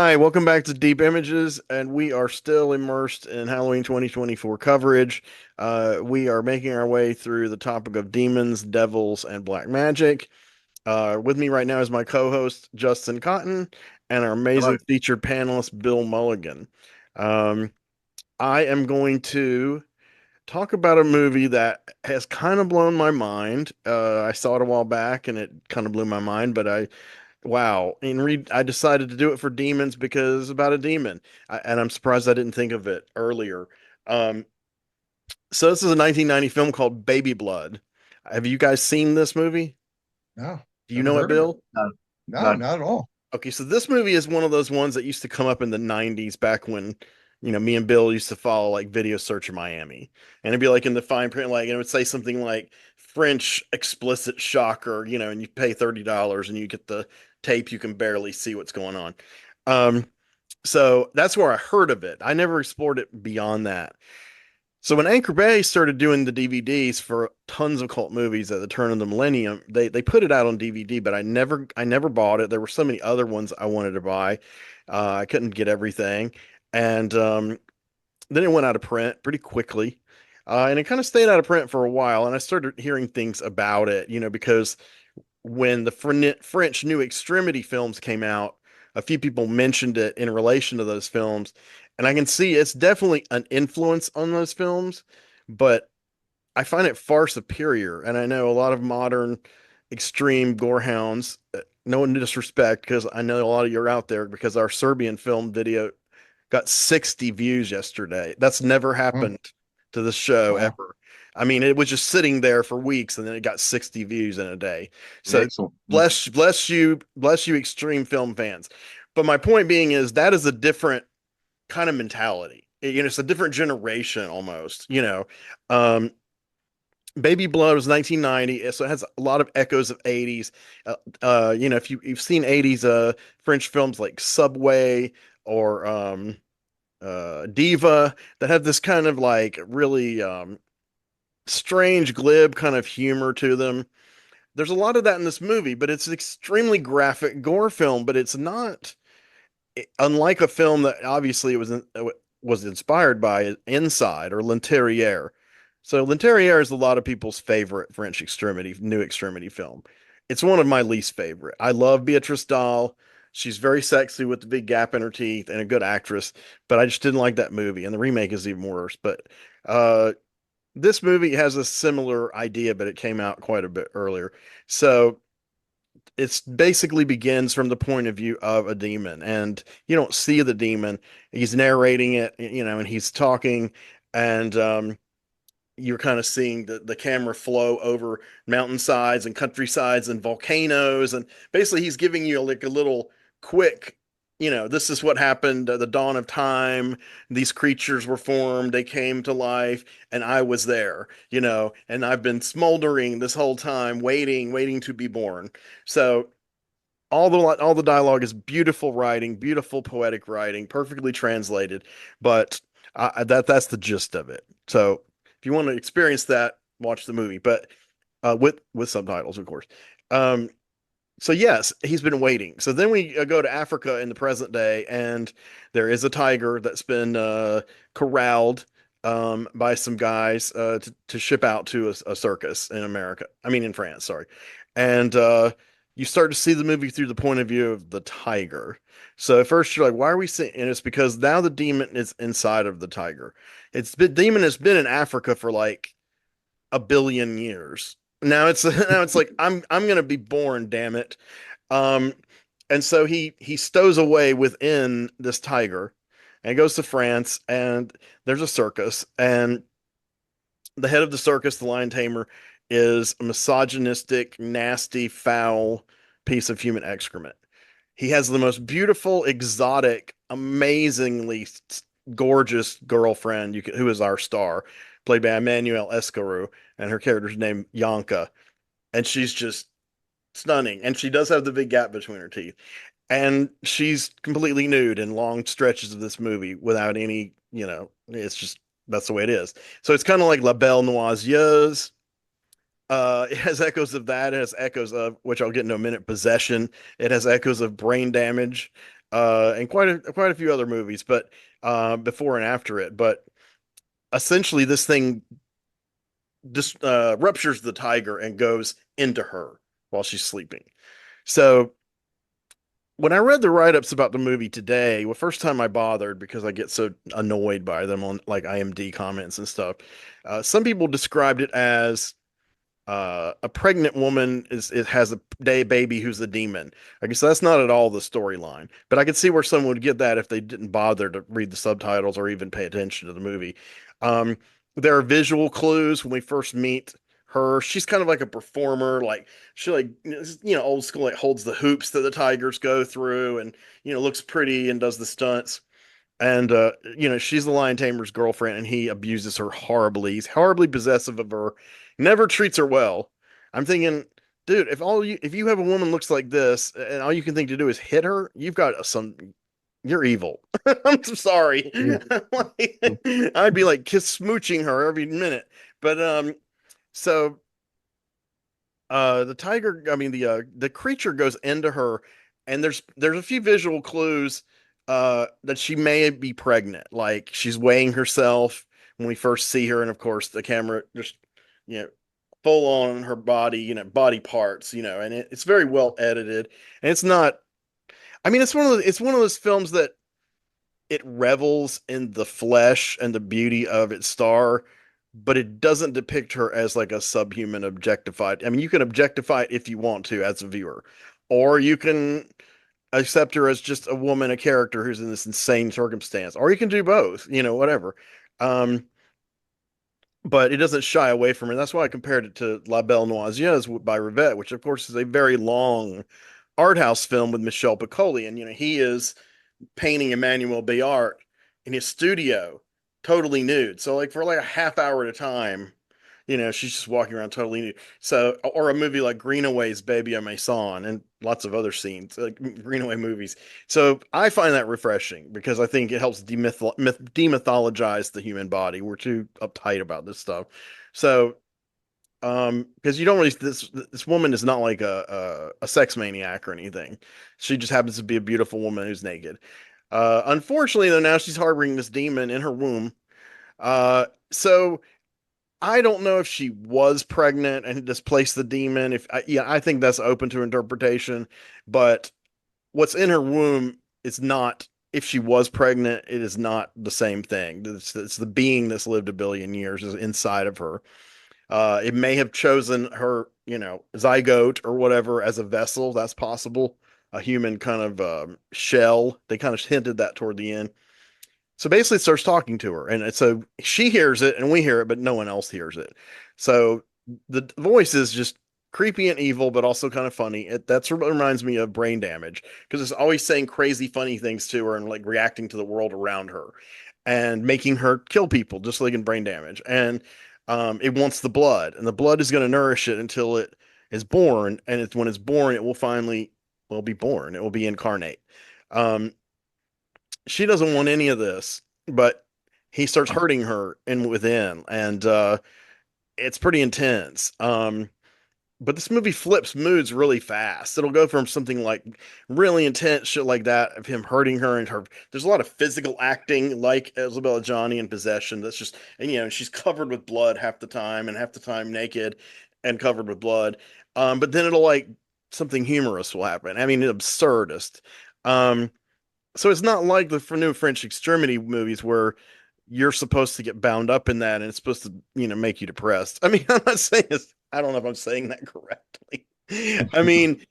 Hi, welcome back to Deep Images, and we are still immersed in Halloween 2024 coverage. We are making our way through the topic of demons, devils, and black magic. With me right now is my co-host, Justin Cotton, and our Hello. amazing featured panelist, Bill Mulligan. Um, I am going to talk about a movie that has kind of blown my mind. I saw it a while back, and it kind of blew my mind, but wow. I decided to do it for demons because it's about a demon. And I'm surprised I didn't think of it earlier. Um, so this is a 1990 film called Baby Blood. Have you guys seen this movie? No, Do you never know it, heard of it. Bill? No, no, Okay. not at all. Okay, so this movie is one of those ones that used to come up in the 90s back when, me and Bill used to follow like Video Search in Miami. And it'd be like in the fine print, like, and it would say something like French explicit shocker, and you pay $30 and you get the tape, you can barely see what's going on. Um, so that's where I heard of it. I never explored it beyond that. So when Anchor Bay started doing the DVDs for tons of cult movies at the turn of the millennium, they put it out on DVD, but I never bought it. There were so many other ones I wanted to buy. I couldn't get everything. And then it went out of print pretty quickly. And it kind of stayed out of print for a while. And I started hearing things about it, because when the French New Extremity films came out, a few people mentioned it in relation to those films, and I can see it's definitely an influence on those films, but I find it far superior. And I know a lot of modern extreme gorehounds, no disrespect, because I know a lot of you are out there because our Serbian film video got 60 views yesterday. That's never Hmm, happened to this show wow, ever. I mean, it was just sitting there for weeks and then it got 60 views in a day. So excellent. Hmm. bless you, extreme film fans. But my point being is that is a different kind of mentality. It's a different generation almost. Um, Baby Blood was 1990, so it has a lot of echoes of 80s. If you've seen 80s French films like Subway or Diva that have this kind of like really strange, glib kind of humor to them. There's a lot of that in this movie, but it's an extremely graphic gore film, but it's not unlike a film that obviously was inspired by Inside or L'Intérieur. So L'Intérieur is a lot of people's favorite French extremity, new extremity film. It's one of my least favorite. I love Beatrice Dalle. She's very sexy with the big gap in her teeth and a good actress, but I just didn't like that movie, and the remake is even worse. But uh, this movie has a similar idea, but it came out quite a bit earlier. So it's basically begins from the point of view of a demon, and you don't see the demon. He's narrating it, and he's talking, and you're kind of seeing the camera flow over mountainsides and countrysides and volcanoes, and basically he's giving you like a little quick, this is what happened at the dawn of time. These creatures were formed, they came to life, and I was there, and I've been smoldering this whole time, waiting to be born. So all the dialogue is beautiful writing, beautiful poetic writing, perfectly translated. But that's the gist of it. So if you want to experience that, watch the movie, but with subtitles, of course. Um, so yes, he's been waiting. So then we go to Africa in the present day, and there is a tiger that's been corralled by some guys to ship out to a circus in America. I mean, in France, sorry. And you start to see the movie through the point of view of the tiger. So at first you're like, why are we seeing? And it's because now the demon is inside of the tiger. Demon has been in Africa for like a billion years. Now it's like I'm gonna be born, damn it. Um, and so he stows away within this tiger and goes to France, and there's a circus, and the head of the circus, the lion tamer, is a misogynistic, nasty, foul piece of human excrement. He has the most beautiful, exotic, amazingly gorgeous girlfriend who is our star, played by Emmanuel Escarou, and her character's named Yanka, and she's just stunning. And she does have the big gap between her teeth, and she's completely nude in long stretches of this movie without any, it's just that's the way it is. So it's kind of like La Belle Noiseuse. It has echoes of that. It has echoes of, which I'll get in a minute, possession. It has echoes of brain damage. and quite a few other movies, but before and after it. But essentially, this thing just ruptures the tiger and goes into her while she's sleeping. So when I read the write-ups about the movie today, well, first time I bothered because I get so annoyed by them on like IMDb comments and stuff. Some people described it as a pregnant woman is has a day baby who's a demon. I guess that's not at all the storyline, but I could see where someone would get that if they didn't bother to read the subtitles or even pay attention to the movie. Um, there are visual clues when we first meet her. She's kind of like a performer, like she like old school, like holds the hoops that the tigers go through, and looks pretty and does the stunts. And she's the lion tamer's girlfriend, and he abuses her horribly. He's horribly possessive of her, never treats her well. I'm thinking, dude, if you have a woman looks like this, and all you can think to do is hit her, you've got some. You're evil. I'm so sorry. I'd be like kiss smooching her every minute. But so the tiger, I mean the creature goes into her, and there's a few visual clues that she may be pregnant. Like she's weighing herself when we first see her, and of course the camera just you know full on her body, body parts, and it's very well edited. And it's not, I mean, it's one of those films that it revels in the flesh and the beauty of its star, but it doesn't depict her as like a subhuman objectified. I mean, you can objectify it if you want to as a viewer, or you can accept her as just a woman, a character who's in this insane circumstance, or you can do both, whatever. Um, but it doesn't shy away from it. That's why I compared it to La Belle Noiseuse by Rivette, which of course is a very long art house film with Michel Piccoli, and he is painting Emmanuel Bayart in his studio, totally nude. So like for like a half hour at a time, she's just walking around totally nude. So or a movie like Greenaway's Baby on Maison and lots of other scenes, like Greenaway movies. So I find that refreshing because I think it helps demythologize the human body. We're too uptight about this stuff. So because you don't really this woman is not like a sex maniac or anything. She just happens to be a beautiful woman who's naked. Unfortunately, though, now she's harboring this demon in her womb. So I don't know if she was pregnant and displaced the demon. I think that's open to interpretation. But what's in her womb is not. If she was pregnant, it is not the same thing. It's the being that's lived a billion years is inside of her. It may have chosen her, zygote or whatever as a vessel. That's possible. A human kind of shell. They kind of hinted that toward the end. So basically, it starts talking to her, and so she hears it, and we hear it, but no one else hears it. So the voice is just creepy and evil, but also kind of funny. That's what reminds me of Brain Damage because it's always saying crazy, funny things to her and like reacting to the world around her and making her kill people, just like in Brain Damage. And it wants the blood, and the blood is going to nourish it until it is born. And when it's born, it will finally be born. It will be incarnate. Um, she doesn't want any of this, but he starts hurting her in within, and it's pretty intense. But this movie flips moods really fast. It'll go from something like really intense shit like that of him hurting her and her. There's a lot of physical acting like Isabella Johnny in Possession. That's just and she's covered with blood half the time and half the time naked and covered with blood. But then it'll like something humorous will happen. I mean, absurdist. Um, so it's not like the new French extremity movies where you're supposed to get bound up in that and it's supposed to, make you depressed. I mean, I'm not saying this, I don't know if I'm saying that correctly. I mean,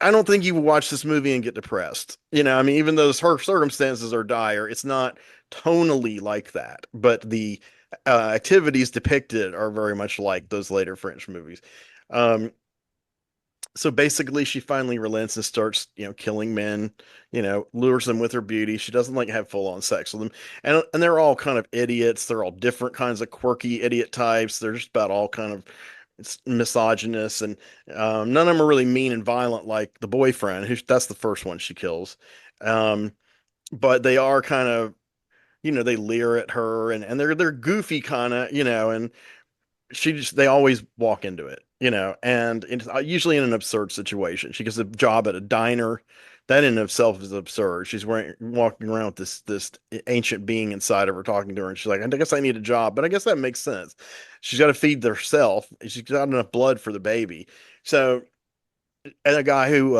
I don't think you watch this movie and get depressed. I mean, even though her circumstances are dire, it's not tonally like that. But the activities depicted are very much like those later French movies. Um, so basically she finally relents and starts killing men, lures them with her beauty. She doesn't like have full on sex with them, and they're all kind of idiots. They're all different kinds of quirky idiot types. They're just about all kind of misogynist, and none of them are really mean and violent like the boyfriend, who that's the first one she kills. um but they are kind of, they leer at her, and they're goofy kind of, and they always walk into it, and it's usually in an absurd situation. She gets a job at a diner that in itself is absurd. She's walking around with this ancient being inside of her talking to her, and she's like, I guess I need a job, but I guess that makes sense. She's got to feed herself. She's got enough blood for the baby. So, and a guy who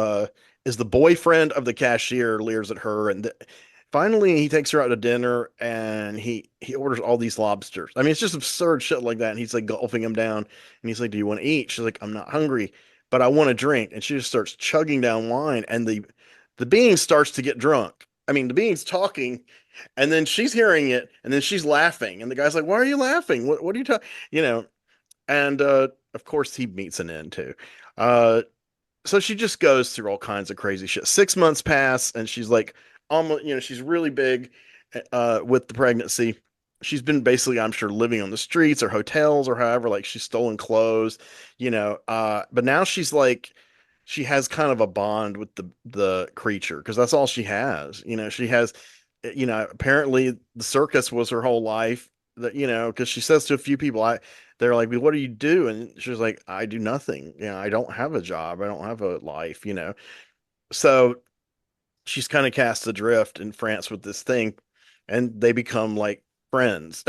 is the boyfriend of the cashier leers at her, and finally he takes her out to dinner, and he orders all these lobsters. I mean, it's just absurd shit like that, and he's like gulping them down, and he's like, "Do you want to eat?" She's like, "I'm not hungry, but I want a drink," and she just starts chugging down wine, and the being starts to get drunk. I mean, the being's talking, and then she's hearing it, and then she's laughing, and the guy's like, "Why are you laughing? What are you talking?" You know, and of course he meets an end too. Uh, so she just goes through all kinds of crazy shit. 6 months pass, and she's like, almost, she's really big with the pregnancy. She's been basically, I'm sure, living on the streets or hotels or however, like she's stolen clothes, but now she's like, she has kind of a bond with the creature because that's all she has. She has, apparently the circus was her whole life. That because she says to a few people, they're like, "Well, what do you do?" And she's like, "I do nothing. I don't have a job. I don't have a life." So she's kind of cast adrift in France with this thing, and they become like friends.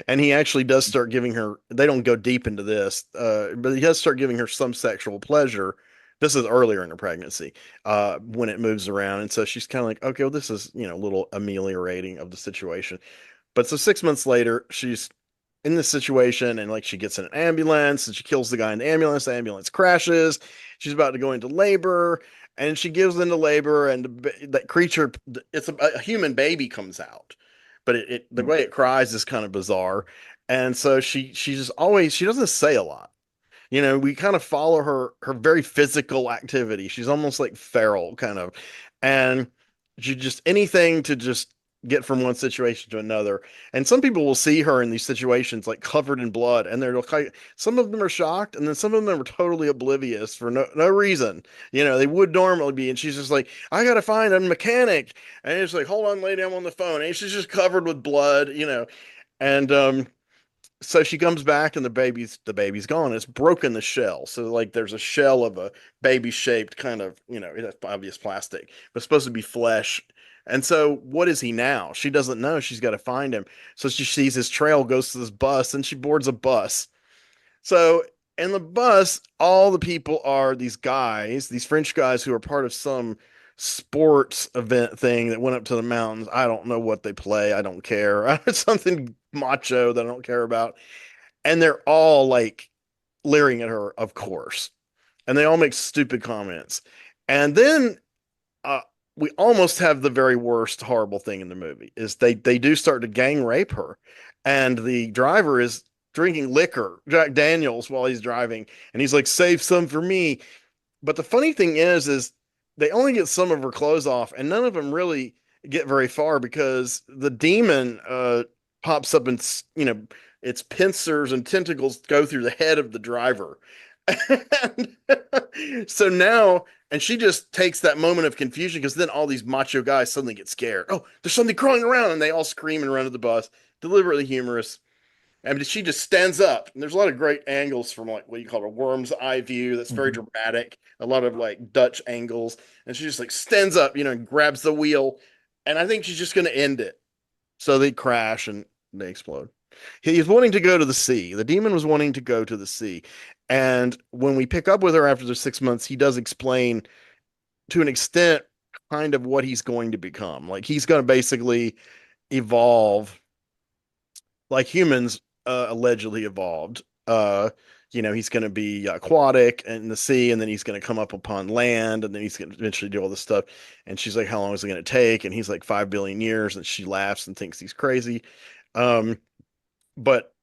And he actually does start giving her, they don't go deep into this, but he does start giving her some sexual pleasure. This is earlier in her pregnancy, when it moves around. And so she's kind of like, okay, well, this is, a little ameliorating of the situation. But so 6 months later, she's in this situation and like she gets in an ambulance and she kills the guy in the ambulance crashes. She's about to go into labor and she gives into labor and that creature, it's a human baby comes out, but the way it cries is kind of bizarre. And so she's just always, she doesn't say a lot. We kind of follow her very physical activity. She's almost like feral kind of, and she just anything to just get from one situation to another. And some people will see her in these situations like covered in blood, and they're like, some of them are shocked, and then some of them are totally oblivious for no reason. They would normally be, and she's just like, I gotta find a mechanic, and it's like, hold on, lady, I'm on the phone, and she's just covered with blood. And so she comes back and the baby's gone. It's broken the shell. So like there's a shell of a baby shaped kind of, it's obvious plastic, but it's supposed to be flesh. And so what is he now? She doesn't know. She's got to find him. So she sees his trail, goes to this bus, and she boards a bus. So in the bus, all the people are these guys, these French guys who are part of some sports event thing that went up to the mountains. I don't know what they play. I don't care. It's something macho that I don't care about. And they're all like leering at her, of course. And they all make stupid comments. And then uh, we almost have the very worst horrible thing in the movie is they do start to gang rape her. And the driver is drinking liquor, Jack Daniels, while he's driving. And he's like, save some for me. But the funny thing is they only get some of her clothes off, and none of them really get very far because the demon pops up and its pincers and tentacles go through the head of the driver. And so now, and she just takes that moment of confusion because then all these macho guys suddenly get scared. Oh, there's something crawling around, and they all scream and run to the bus. Deliberately humorous. I mean, she just stands up, and there's a lot of great angles from like what you call a worm's eye view. That's very Mhm. dramatic. A lot of like Dutch angles, and she just like stands up, and grabs the wheel, and I think she's just going to end it. So they crash and they explode. He's wanting to go to the sea. The demon was wanting to go to the sea, and when we pick up with her after the 6 months, he does explain to an extent kind of what he's going to become. Like he's going to basically evolve like humans allegedly evolved. He's going to be aquatic in the sea, and then he's going to come up upon land, and then he's going to eventually do all this stuff. And she's like, "How long is it going to take?" And he's like, 5 billion years. And she laughs and thinks he's crazy. Um, but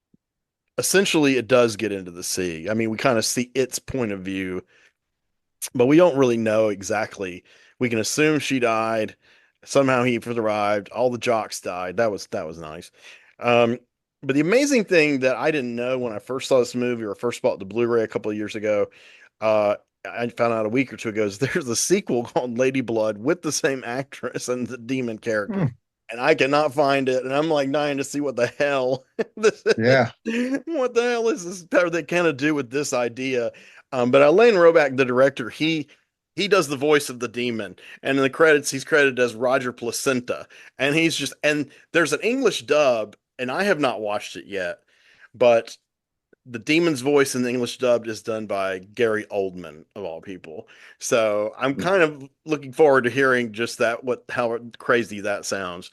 essentially, it does get into the sea. I mean, we kind of see its point of view, but we don't really know exactly. We can assume she died. Somehow he survived. All the jocks died. That was nice. Um, but the amazing thing that I didn't know when I first saw this movie or first bought the Blu-ray a couple of years ago, uh, I found out a week or two ago, is there's a sequel called Lady Blood with the same actress and the demon character. Hmm. And I cannot find it, and I'm like dying to see what the hell this Yeah. is. What the hell is this? How they kind of do with this idea? But Alain Roback, the director, he does the voice of the demon, and in the credits he's credited as Roger Placenta, and he's just and there's an English dub, and I have not watched it yet, but the demon's voice in the English dubbed is done by Gary Oldman of all people. So I'm kind of looking forward to hearing just that what how crazy that sounds.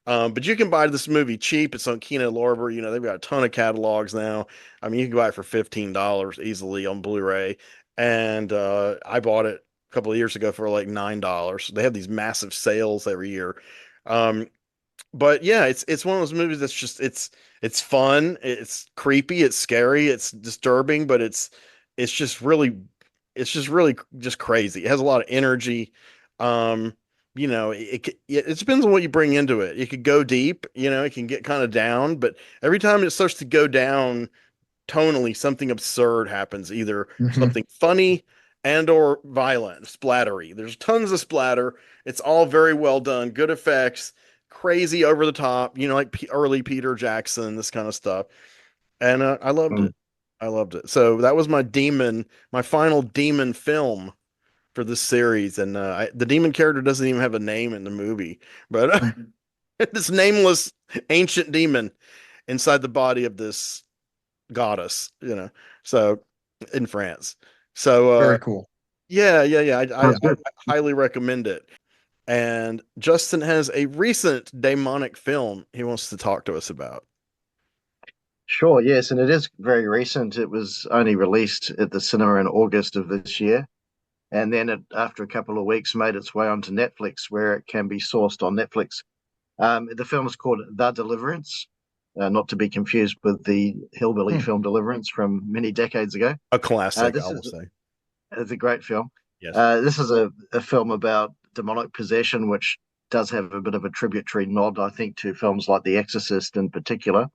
But you can buy this movie cheap. It's on Kino Lorber. You know, they've got a ton of catalogs now. I mean, you can buy it for $15 easily on Blu-ray. And I bought it a couple of years ago for like $9. They have these massive sales every year. Um, but yeah, it's one of those movies that's just it's fun, it's creepy, it's scary, it's disturbing, but it's just really just crazy. It has a lot of energy. You know, it depends on what you bring into it. It could go deep, you know, it can get kind of down, but every time it starts to go down tonally, something absurd happens, either Hmm. something funny and or violent, splattery. There's tons of splatter. It's all very well done, good effects, crazy over the top, you know, like early Peter Jackson, this kind of stuff. And I loved it. I loved it. So that was my final demon film for this series. And the demon character doesn't even have a name in the movie, but this nameless ancient demon inside the body of this goddess, you know. So in France. So Very cool. yeah. Sounds I good. highly recommend it. And Justin has a recent demonic film he wants to talk to us about. Sure, yes, and it is very recent. It was only released at the cinema in August of this year, and then after a couple of weeks, made its way onto Netflix, where it can be sourced on Netflix. The film is called The Deliverance, not to be confused with the hillbilly Hmm. film Deliverance from many decades ago. A classic, I This will is say. it's a great film. Yes. This is a film about demonic possession, which does have a bit of a tributary nod, I think, to films like The Exorcist in particular.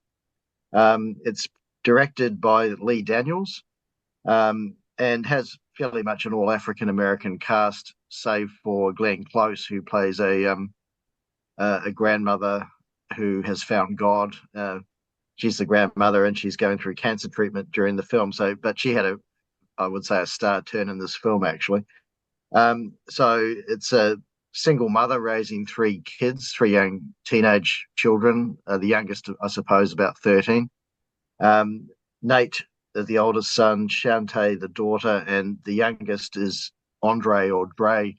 It's directed by Lee Daniels, and has fairly much an all African American cast, save for Glenn Close, who plays a grandmother who has found God. She's the grandmother, and she's going through cancer treatment during the film. So, but she had I would say, a star turn in this film actually. So it's a single mother raising three kids, three young teenage children. The youngest, I suppose, about 13. Um, Nate is the oldest son, Shante the daughter, and the youngest is Andre or Dre.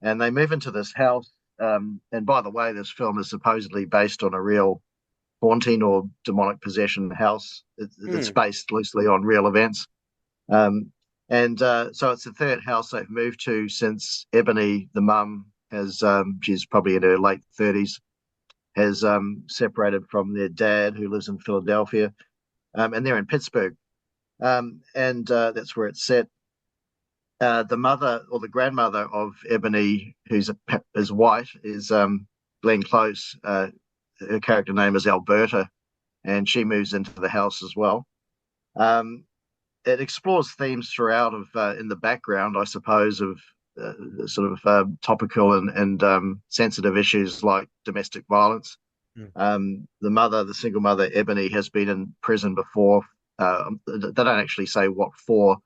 And they move into this house. And by the way, this film is supposedly based on a real haunting or demonic possession house. It's Hmm. based loosely on real events. Um, and so it's the third house they've moved to since Ebony, the mum, she's probably in her late 30s, has separated from their dad, who lives in Philadelphia, and they're in Pittsburgh, and that's where it's set. The mother or the grandmother of Ebony, is white, is Glenn Close. Her character name is Alberta, and she moves into the house as well. Um, it explores themes throughout of in the background, I suppose, of sort of topical and sensitive issues like domestic violence. Hmm. The mother, the single mother, Ebony, has been in prison before. They don't actually say what for,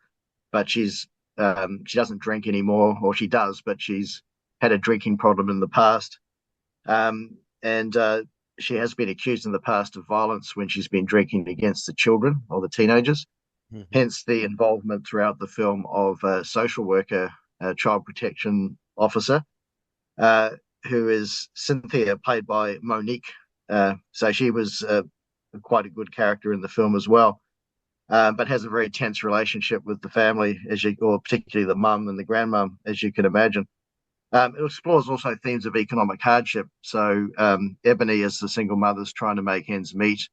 but she doesn't drink anymore, or she does, but she's had a drinking problem in the past, and she has been accused in the past of violence when she's been drinking against the children or the teenagers. Mhm. Hence the involvement throughout the film of a social worker, a child protection officer, uh, who is Cynthia, played by Monique. So she was quite a good character in the film as well, but has a very tense relationship with the family, or particularly the mum and the grandmum, as you can imagine. It explores also themes of economic hardship. So Ebony, as the single mother, is trying to make ends meet,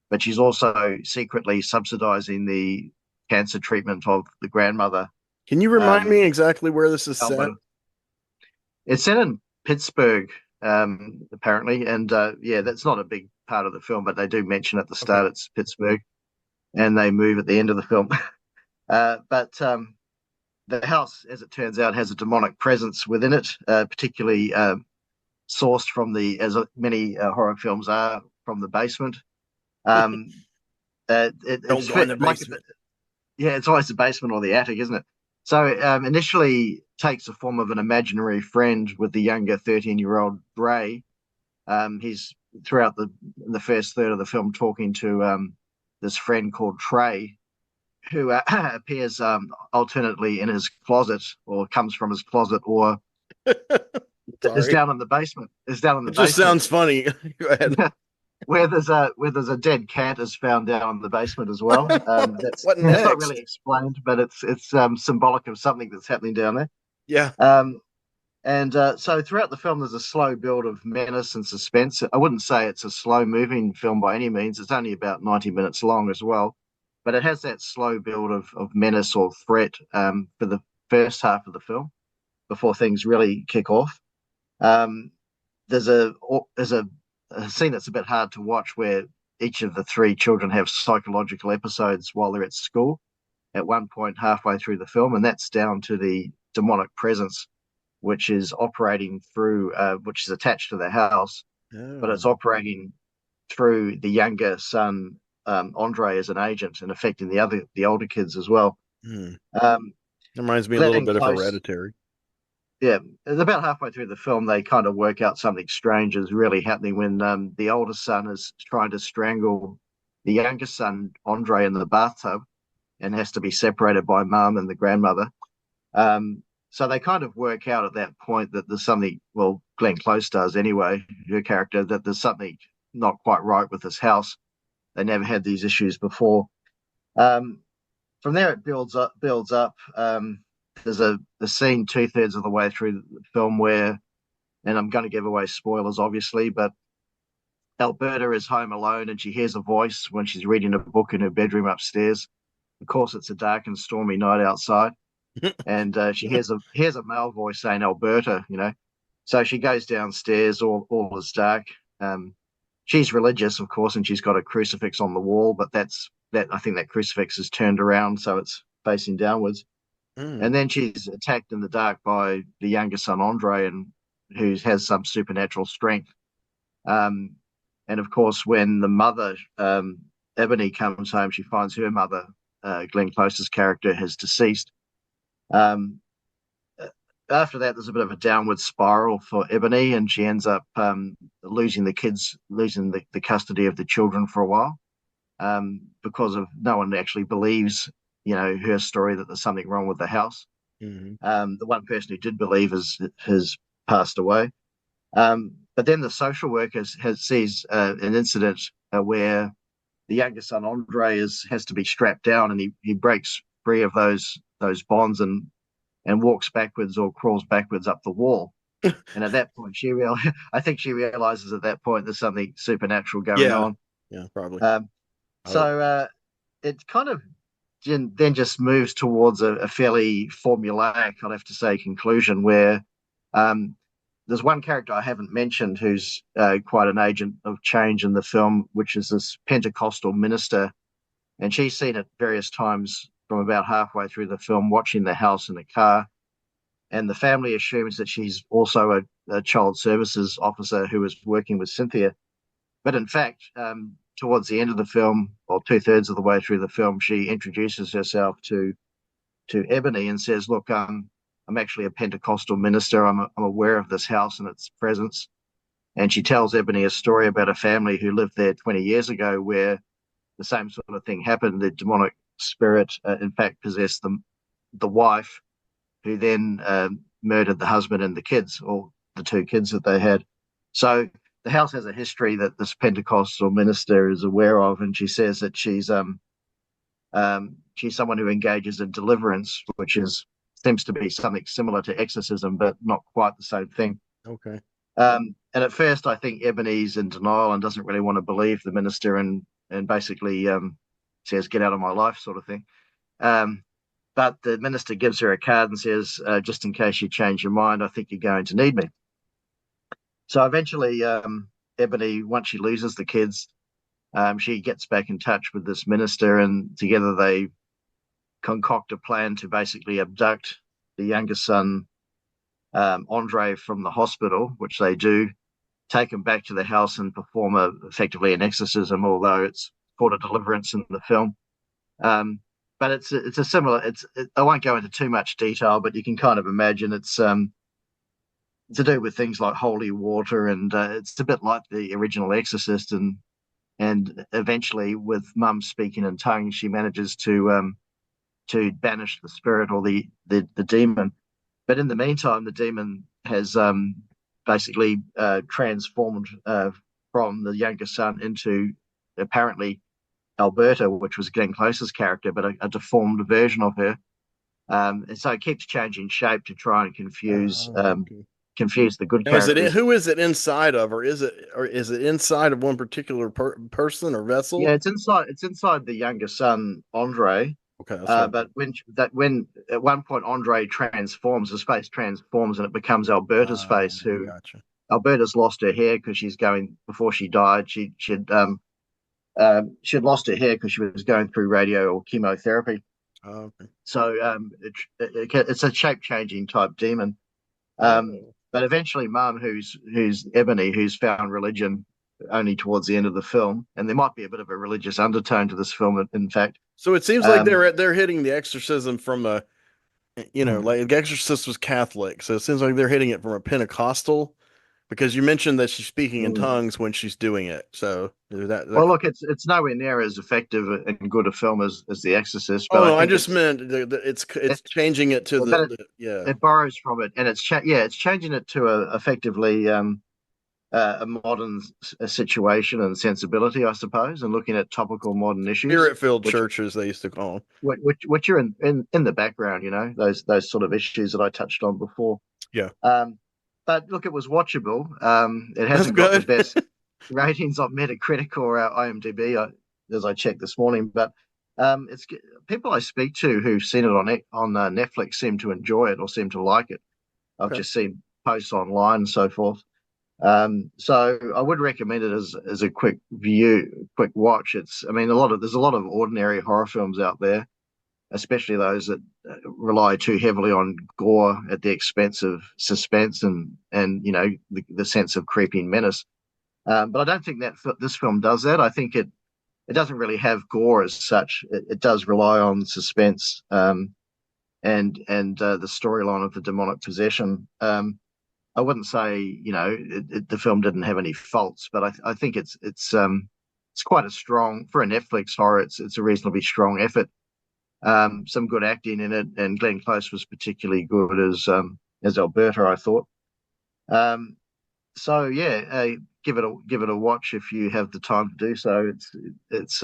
but she's also secretly subsidizing the cancer treatment of the grandmother, Can you remind um, me exactly where this is set? Alberta. It's set in Pittsburgh, apparently, and yeah, that's not a big part of the film, but they do mention at the Okay. start it's Pittsburgh, and they move at the end of the film. But the house, as it turns out, has a demonic presence within it, particularly sourced from as many horror films are, from the basement. Um, Don't it's go in the like, basement. yeah, it's always the basement or the attic, isn't it? So initially takes the form of an imaginary friend with the younger 13-year-old Ray. He's throughout the first third of the film talking to this friend called Trey, who appears alternately in his closet or comes from his closet or is Sorry. down in the basement. Is down in It the just basement sounds funny. Go ahead. where there's a dead cat is found down in the basement as well. That's What that's not really next? explained, but it's symbolic of something that's happening down there. Yeah. Um, And so throughout the film, there's a slow build of menace and suspense. I wouldn't say it's a slow moving film by any means. It's only about 90 minutes long as well. But it has that slow build of menace or threat for the first half of the film before things really kick off. Um, there's a there's a scene that's a bit hard to watch where each of the three children have psychological episodes while they're at school at one point halfway through the film, and that's down to the demonic presence which is operating through, which is attached to the house, but it's Oh. operating through the younger son, Andre, as an agent and affecting the older kids as well. Hmm. Um, That reminds me a little Glenn bit of Close, Hereditary. yeah, about halfway through the film, they kind of work out something strange is really happening when the older son is trying to strangle the younger son, Andre, in the bathtub and has to be separated by mum and the grandmother. So they kind of work out at that point that there's something, well, Glenn Close does anyway, her character, that there's something not quite right with this house. They never had these issues before. Um, from there, it builds up. There's a scene two-thirds of the way through the film where, and I'm going to give away spoilers, obviously, but Alberta is home alone and she hears a voice when she's reading a book in her bedroom upstairs. Of course, it's a dark and stormy night outside and she hears a male voice saying Alberta, So she goes downstairs, all is dark. Um, she's religious, of course, and she's got a crucifix on the wall, but that I think that crucifix is turned around so it's facing downwards. And Mm. then she's attacked in the dark by the younger son Andre, and who has some supernatural strength. Um, and of course, when the mother Ebony comes home, she finds her mother, Glenn Close's character, has deceased. Um, After that, there's a bit of a downward spiral for Ebony, and she ends up losing the kids, losing the custody of the children for a while, because of no one actually believes, her story that there's something wrong with the house. Hmm. The one person who did believe has passed away. But then the social worker sees an incident where the younger son Andre has to be strapped down, and he breaks free of those bonds and walks backwards or crawls backwards up the wall. And at that point, I think she realizes at that point there's something supernatural going Yeah. on. Yeah, probably. Um, Oh. so it kind of then just moves towards a fairly formulaic, I'd have to say, conclusion where um, there's one character I haven't mentioned who's quite an agent of change in the film, which is this Pentecostal minister. And she's seen it various times from about halfway through the film, watching the house in the car, and the family assumes that she's also a child services officer who is working with Cynthia. But in fact, towards the end of the film, or two-thirds of the way through the film, she introduces herself to Ebony and says, "Look, I'm actually a Pentecostal minister. I'm aware of this house and its presence." And she tells Ebony a story about a family who lived there 20 years ago, where the same sort of thing happened. The demonic spirit, in fact, possessed the wife, who then murdered the husband and the kids, or the two kids that they had. So the house has a history that this Pentecostal minister is aware of, and she says that she's someone who engages in deliverance, which is seems to be something similar to exorcism, but not quite the same thing. Okay. And at first, I think Ebony's in denial and doesn't really want to believe the minister, and basically says, "Get out of my life," sort of thing. Um, but the minister gives her a card and says, "Just in case you change your mind, I think you're going to need me." So eventually, Ebony, once she loses the kids, she gets back in touch with this minister, and together they concoct a plan to basically abduct the younger son, Andre, from the hospital, which they do, take him back to the house and perform effectively an exorcism, although it's called a deliverance in the film. Um, but it's a similar. I won't go into too much detail, but you can kind of imagine it's to do with things like holy water, and it's a bit like the original Exorcist, and eventually with Mum speaking in tongues, she manages to banish the spirit or the demon. But in the meantime, the demon has basically transformed from the younger son into apparently Alberta, which was Glenn Close's character, but a deformed version of her. And so it keeps changing shape to try and Okay. confuse the good Now, characters. who is it inside of, or is it inside of one particular person or Yeah, vessel? it's inside the younger son Andre. Okay, that's what. But when at one point Andre transforms, his face transforms, and it becomes Alberta's face. Who Gotcha. Alberta's lost her hair because she's going before she died. She had lost her hair because she was going through radio or chemotherapy. Okay. So it's a shape changing type demon. Oh. But eventually, Mum, who's Ebony, who's found religion only towards the end of the film, and there might be a bit of a religious undertone to this film, in fact. So it seems like Um, they're hitting the exorcism from a, mm, like the Exorcist was Catholic, so it seems like they're hitting it from a Pentecostal, because you mentioned that she's speaking in mm. tongues when she's doing it. So Well, look, it's nowhere near as effective and good a film as The Exorcist, oh but I no, I think just meant it, it's changing it to but yeah. it borrows from it, and it's changing it to effectively a modern situation and sensibility, I suppose, and looking at topical modern issues, Spirit-filled which churches they used to call them. which are in the background, those sort of issues that I touched on before. Yeah, Um, but look, it was watchable. It that's hasn't got the good. best ratings on Metacritic or IMDb, as I checked this morning, but it's people I speak to who've seen it on Netflix seem to enjoy it or seem to like it. I've Okay. just seen posts online and so forth. So I would recommend it as a quick watch. I mean, there's a lot of ordinary horror films out there, especially those that rely too heavily on gore at the expense of suspense and the sense of creeping menace. But I don't think that this film does that. I think it doesn't really have gore as such. It does rely on suspense and the storyline of the demonic possession. I wouldn't say the film didn't have any faults, but I think it's quite a strong for a Netflix horror. It's a reasonably strong effort. Some good acting in it, and Glenn Close was particularly good as Alberta, I thought. Um, so yeah, give it a watch if you have the time to do so. It's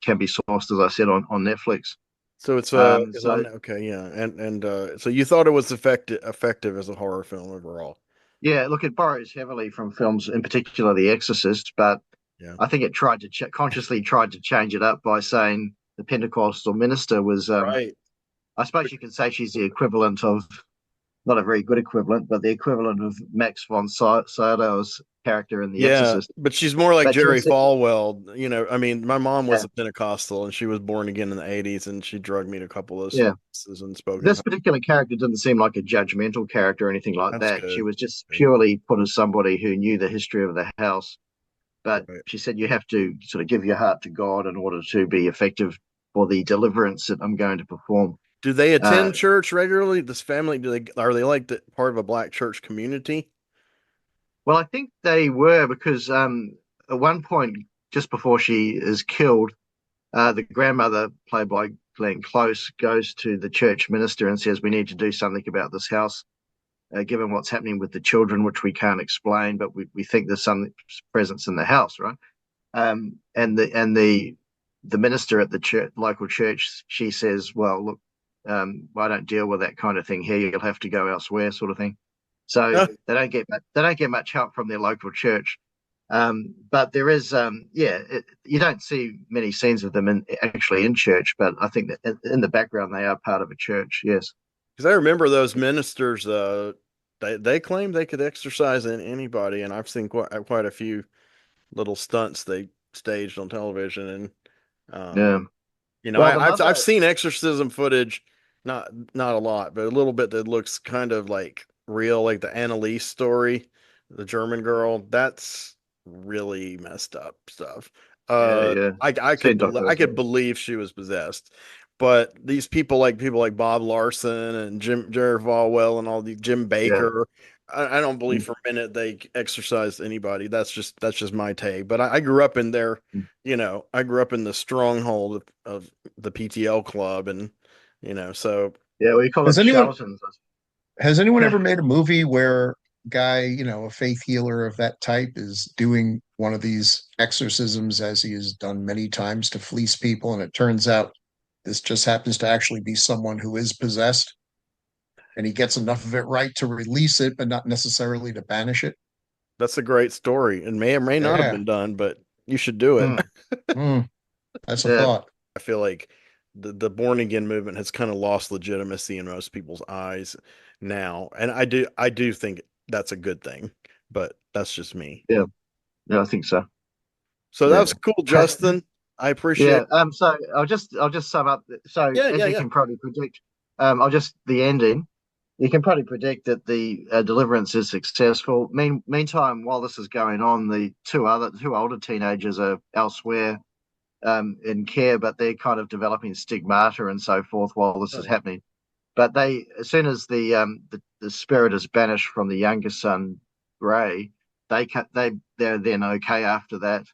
can be sourced, as I said, on Netflix. So it's is So on, okay, yeah, and so you thought it was effective as a horror film overall. yeah, look, it borrows heavily from films, in particular The Exorcist, but Yeah. I think it consciously tried to change it up by saying the Pentecostal minister was. Right. I suppose you could say she's the equivalent of, not a very good equivalent, but the equivalent of Max von Sydow's character in The Yeah, Exorcist. but she's more like But she Jerry was, Falwell. I mean, my mom was yeah, a Pentecostal and she was born again in the 80s and she drugged me to a couple of yeah. services and spoken. This particular character didn't seem like a judgmental character or anything like That's that. She good. was just Good. purely put as somebody who knew the history of the house. But Right. she said you have to sort of give your heart to God in order to be effective for the deliverance that I'm going to perform. Do they Uh, attend church regularly? This family, are they like part of a black church community? well, I think they were because at one point, just before she is killed, the grandmother, played by Glenn Close, goes to the church minister and says, "We need to do something about this house, given what's happening with the children, which we can't explain, but we think there's some presence in the house, right?" And the minister at the local church, she says, "Well, look, I don't deal with that kind of thing here. You'll have to go elsewhere," sort of thing. So Huh. they don't get much help from their local church. But there is, you don't see many scenes of them actually in church, but I think that in the background they are part of a church. Yes. Because I remember those ministers, they claimed they could exorcise in anybody, and I've seen quite a few little stunts they staged on television, and um, Yeah. Well, I've another. seen exorcism footage, not a lot, but a little bit that looks kind of like real, like the Annalise story, the German girl. That's really messed up stuff. Yeah, yeah. I Seen could documentaries. believe she was possessed. But these people like Bob Larson and Jerry Falwell and all the Jim Yeah. Baker, I don't believe for a minute they exercised anybody. That's just my take. But I grew up in there, I grew up in the stronghold of the PTL club, and so Yeah, we call Has them anyone charlatans. has anyone ever made a movie where guy, a faith healer of that type is doing one of these exorcisms as he has done many times to fleece people, and it turns out this just happens to actually be someone who is possessed, and he gets enough of it right to release it, but not necessarily to banish it. that's a great story and may or may not have Yeah. been done, but you should do it. Mm, Mm, that's a yeah, thought. I feel like the born again movement has kind of lost legitimacy in most people's eyes now, and I do think that's a good thing, but that's just me. yeah, yeah, I think so. So that Yeah. was cool, Justin. I appreciate Yeah. it. So I'll just sum up. So Yeah, as yeah, you yeah. can probably predict, I'll just the ending. You can probably predict that the deliverance is successful. Meantime, while this is going on, the two older teenagers are elsewhere in care, but they're kind of developing stigmata and so forth while this is Oh, happening. But as soon as the spirit is banished from the youngest son, Ray, they're then okay after that.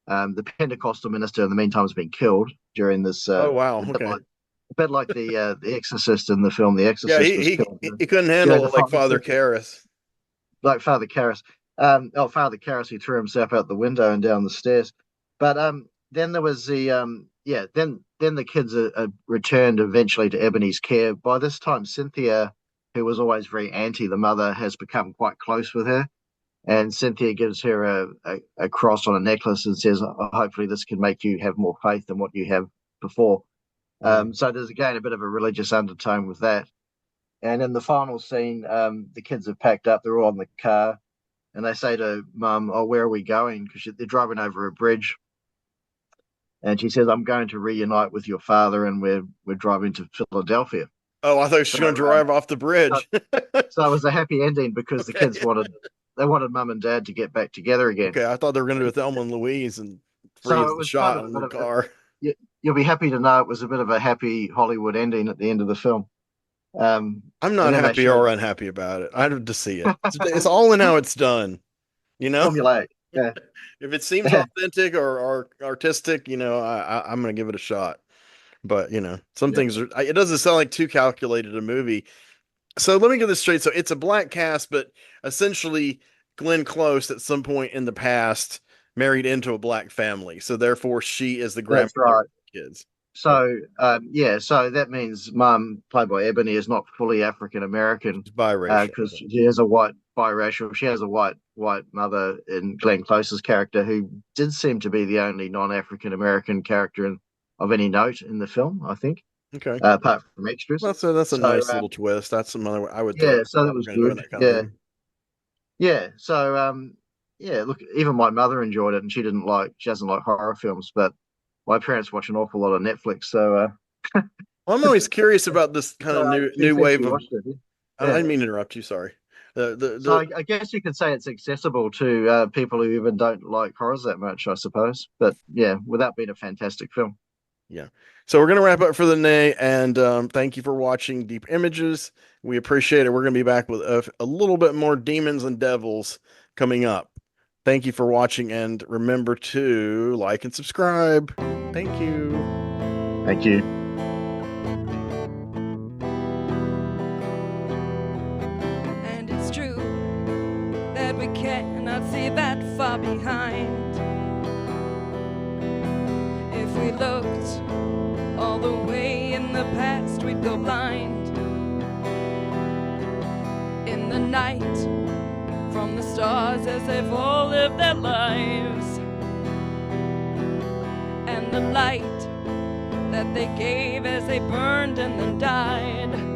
The Pentecostal minister in the meantime has been killed during this, oh wow. Okay. a bit like the Exorcist in the film The Yeah, Exorcist was killed he couldn't during handle the it like final Father sequence, Karras. like Father Karras. Father Karras, he threw himself out the window and down the stairs. But then there was then the kids are returned eventually to Ebony's care. By this time, Cynthia, who was always very anti the mother, has become quite close with her. And Cynthia gives her a cross on a necklace and says, "Oh, hopefully this can make you have more faith than what you have before." Mm. So there's again a bit of a religious undertone with that. And in the final scene, the kids have packed up, they're all in the car, and they say to Mum, "Oh, where are we going?" Because they're driving over a bridge. And she says, "I'm going to reunite with your father, and we're driving to Philadelphia." Oh, I thought she was So, going to drive off the so, bridge. so it was a happy ending because the Okay. kids wanted Mum and Dad to get back together again. Okay, I thought they were going to do it with Thelma and Louise and So freeze it the was kind shot of a on bit the of car. you'll be happy to know it was a bit of a happy Hollywood ending at the end of the film. I'm And not then they happy showed or unhappy about it. I have to see it. It's all in how it's done, you know? formulaic. Yeah, If it seems authentic or artistic, I'm going to give it a shot. But, some yeah, things it doesn't sound like too calculated a movie. So let me get this straight. So it's a black cast, but essentially Glenn Close at some point in the past married into a black family. So therefore she is the that's grandmother of right. the kids. Okay. So so that means Mum, played by Ebony, is not fully African American She's biracial. because she has a white biracial. She has a white mother in Glenn Close's character, who did seem to be the only non-African American character of any note in the film, I think, Okay. apart from extras. That's a So nice little twist. That's another I would throw yeah, if so I that were was going to do good. that kind of Yeah, movie. yeah. So yeah. Look, even my mother enjoyed it, and she doesn't like horror films, but my parents watch an awful lot of Netflix, so Well, I'm always curious about this kind of she new said wave she of. watched it. I Yeah. didn't mean to interrupt you. Sorry. So The I guess you could say it's accessible to people who even don't like horrors that much, I suppose. But yeah, without being a fantastic film. Yeah. So we're going to wrap up for the day. And thank you for watching Deep Images. We appreciate it. We're going to be back with a little bit more demons and devils coming up. Thank you for watching. And remember to like and subscribe. Thank you. Thank you. And it's true that we cannot see that far behind. If we looked all the way in the past, we'd go blind. In the night, from the stars as they've all lived their lives, and the light that they gave as they burned and then died.